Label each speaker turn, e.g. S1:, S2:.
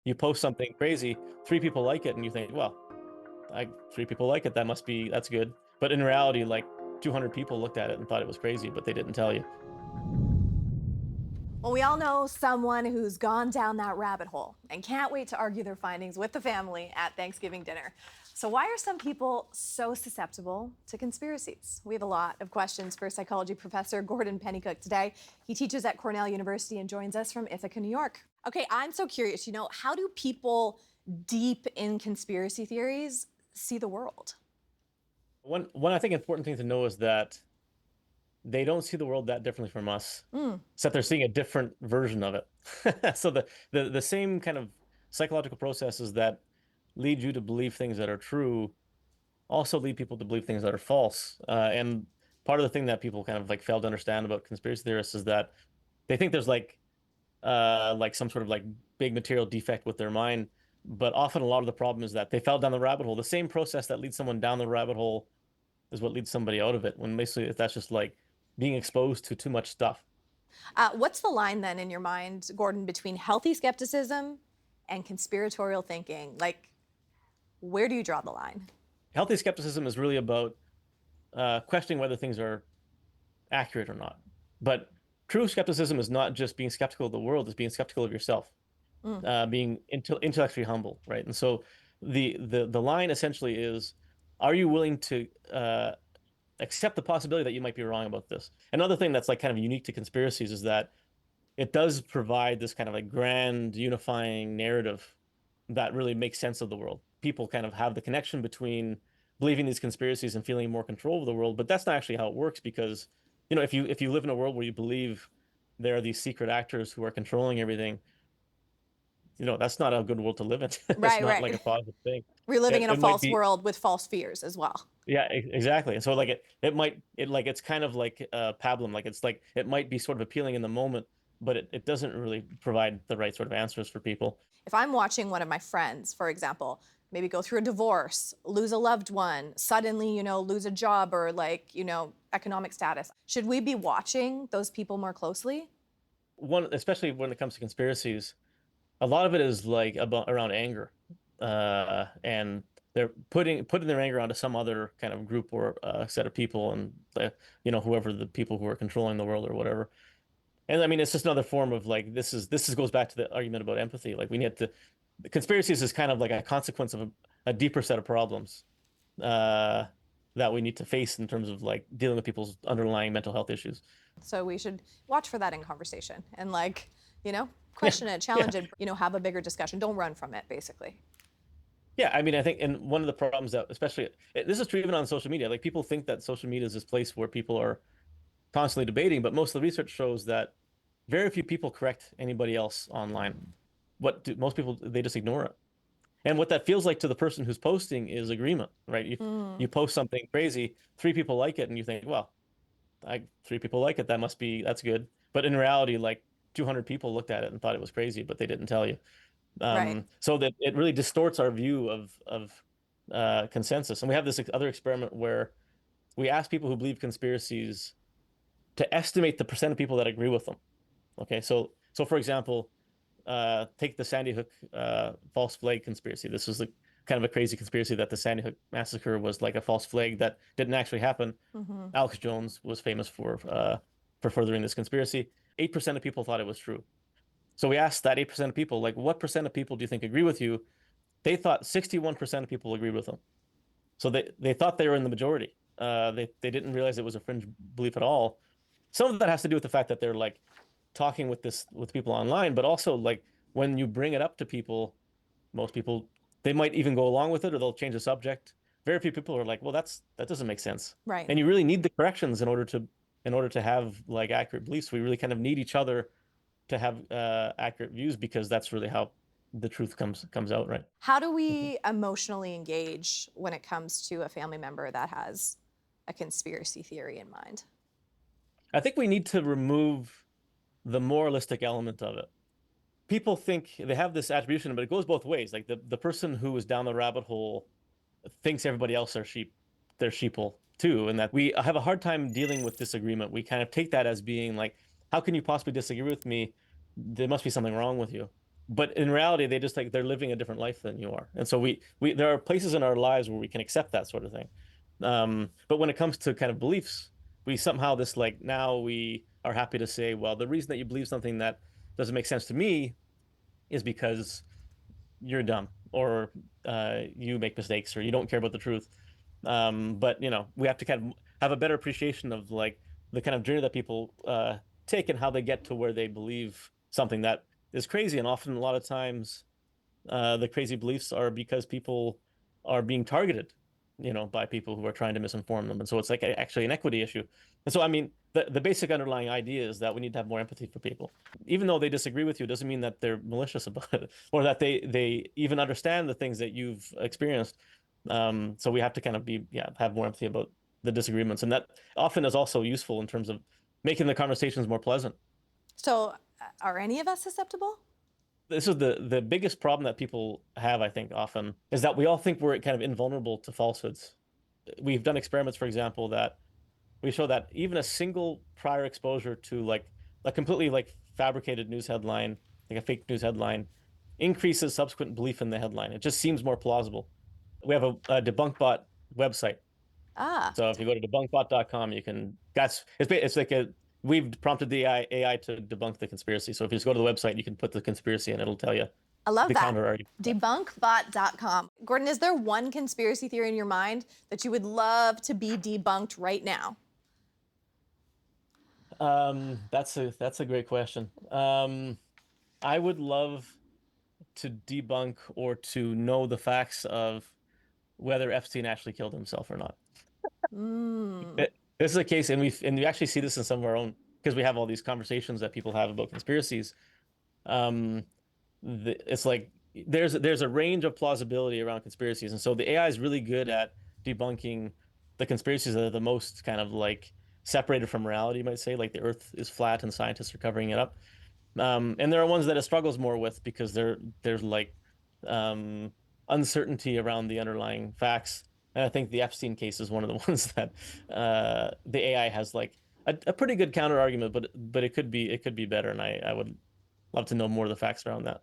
S1: You post something crazy, three people like it, and you think, well, three people like it, that's good. But in reality, like 200 people looked at it and thought it was crazy, but they didn't tell you.
S2: Well, we all know someone who's gone down that rabbit hole and can't wait to argue their findings with the family at Thanksgiving dinner. So, why are some people so susceptible to conspiracies? We have a lot of questions for psychology professor Gordon Pennycook today. He teaches at Cornell University and joins us from Ithaca, New York. Okay, I'm so curious, how do people deep in conspiracy theories see the world?
S1: One I think important thing to know is that they don't see the world that differently from us,
S2: Mm.
S1: except they're seeing a different version of it. So the same kind of psychological processes that lead you to believe things that are true also lead people to believe things that are false. And part of the thing that people kind of like fail to understand about conspiracy theorists is that they think there's like some sort of like big material defect with their mind. But often a lot of the problem is that they fell down the rabbit hole. The same process that leads someone down the rabbit hole is what leads somebody out of it. When basically that's just like being exposed to too much stuff.
S2: What's the line then in your mind, Gordon, between healthy skepticism and conspiratorial thinking? Like, where do you draw the line?
S1: Healthy skepticism is really about questioning whether things are accurate or not. But true skepticism is not just being skeptical of the world; it's being skeptical of yourself,
S2: Mm.
S1: being intellectually humble, right? And so the line essentially is: are you willing to accept the possibility that you might be wrong about this? Another thing that's like kind of unique to conspiracies is that it does provide this kind of like grand unifying narrative that really makes sense of the world. People kind of have the connection between believing these conspiracies and feeling more control of the world, but that's not actually how it works because, if you live in a world where you believe there are these secret actors who are controlling everything, that's not a good world to live in. It's
S2: Right,
S1: not like a
S2: right.
S1: positive thing.
S2: We're living
S1: It,
S2: in a
S1: it might
S2: false
S1: be,
S2: world with false fears as well.
S1: yeah, exactly. And so like it's kind of like pablum, like it's like it might be sort of appealing in the moment, but it doesn't really provide the right sort of answers for people.
S2: If I'm watching one of my friends, for example, maybe go through a divorce, lose a loved one, suddenly, lose a job or economic status, should we be watching those people more closely?
S1: One, especially when it comes to conspiracies, a lot of it is like about around anger, and they're putting their anger onto some other kind of group or set of people, and whoever the people who are controlling the world or whatever. And I mean, it's just another form of like this is goes back to the argument about empathy. Like we need to the conspiracies is kind of like a consequence of a deeper set of problems uh, that we need to face in terms of like dealing with people's underlying mental health issues.
S2: So we should watch for that in conversation and
S1: Yeah,
S2: question it,
S1: yeah.
S2: challenge it, have a bigger discussion. Don't run from it, basically.
S1: Yeah, I mean, I think, and one of the problems that, especially, this is true even on social media. Like people think that social media is this place where people are constantly debating, but most of the research shows that very few people correct anybody else online. What do most people, they just ignore it. And what that feels like to the person who's posting is agreement, right? You
S2: Mm.
S1: post something crazy, three people like it, and you think, well, three people like it, that's good. But in reality, like 200 people looked at it and thought it was crazy, but they didn't tell you.
S2: Right.
S1: So that it really distorts our view of consensus. And we have this other experiment where we ask people who believe conspiracies to estimate the percent of people that agree with them. Okay, so for example, take the Sandy Hook false flag conspiracy. This was like kind of a crazy conspiracy that the Sandy Hook massacre was like a false flag that didn't actually happen.
S2: Hmm.
S1: Alex Jones was famous for furthering this conspiracy. 8% of people thought it was true. So we asked that 8% of people, like, what percent of people do you think agree with you? They thought 61% of people agreed with them. So they thought they were in the majority. They didn't realize it was a fringe belief at all. Some of that has to do with the fact that they're like talking with people online, but also like when you bring it up to people, most people they might even go along with it or they'll change the subject. Very few people are like, well, that doesn't make sense.
S2: Right.
S1: And you really need the corrections in order to have like accurate beliefs. We really kind of need each other to have accurate views because that's really how the truth comes out, right?
S2: How do
S1: Mhm.
S2: we emotionally engage when it comes to a family member that has a conspiracy theory in mind?
S1: I think we need to remove the moralistic element of it. People think they have this attribution, but it goes both ways. Like the person who is down the rabbit hole thinks everybody else are sheep, they're sheeple too, and that we have a hard time dealing with disagreement. We kind of take that as being like, how can you possibly disagree with me? There must be something wrong with you. but in reality, they just like they're living a different life than you are. And so we there are places in our lives where we can accept that sort of thing. But when it comes to kind of beliefs, we somehow this like now we are happy to say, well, the reason that you believe something that doesn't make sense to me is because you're dumb or you make mistakes or you don't care about the truth. But we have to kind of have a better appreciation of like the kind of journey that people take and how they get to where they believe something that is crazy. And often, a lot of times, the crazy beliefs are because people are being targeted, by people who are trying to misinform them. And so it's like actually an equity issue. And so, I mean, the basic underlying idea is that we need to have more empathy for people. Even though they disagree with you, doesn't mean that they're malicious about it or that they even understand the things that you've experienced. So we have to kind of have more empathy about the disagreements. And that often is also useful in terms of making the conversations more pleasant.
S2: So, are any of us susceptible?
S1: This is the biggest problem that people have, I think, often is that we all think we're kind of invulnerable to falsehoods. We've done experiments, for example, that we show that even a single prior exposure to like a completely like fabricated news headline, like a fake news headline, increases subsequent belief in the headline. It just seems more plausible. We have a DebunkBot website.
S2: Ah,
S1: So if you go to debunkbot.com, you can it's like we've prompted the AI to debunk the conspiracy. So if you just go to the website, you can put the conspiracy and it'll tell you
S2: I love
S1: the
S2: that.
S1: counter argument.
S2: Debunkbot.com. Gordon, is there one conspiracy theory in your mind that you would love to be debunked right now?
S1: That's a great question. I would love to debunk or to know the facts of whether Epstein actually killed himself or not.
S2: Mm.
S1: This is a case, and we actually see this in some of our own because we have all these conversations that people have about conspiracies. Um, it's like there's a range of plausibility around conspiracies, and so the AI is really good at debunking the conspiracies that are the most kind of like separated from reality, you might say, like the Earth is flat and scientists are covering it up. And there are ones that it struggles more with because there's like um, uncertainty around the underlying facts. And I think the Epstein case is one of the ones that the AI has like a pretty good counter argument, but it could be better, and I would love to know more of the facts around that.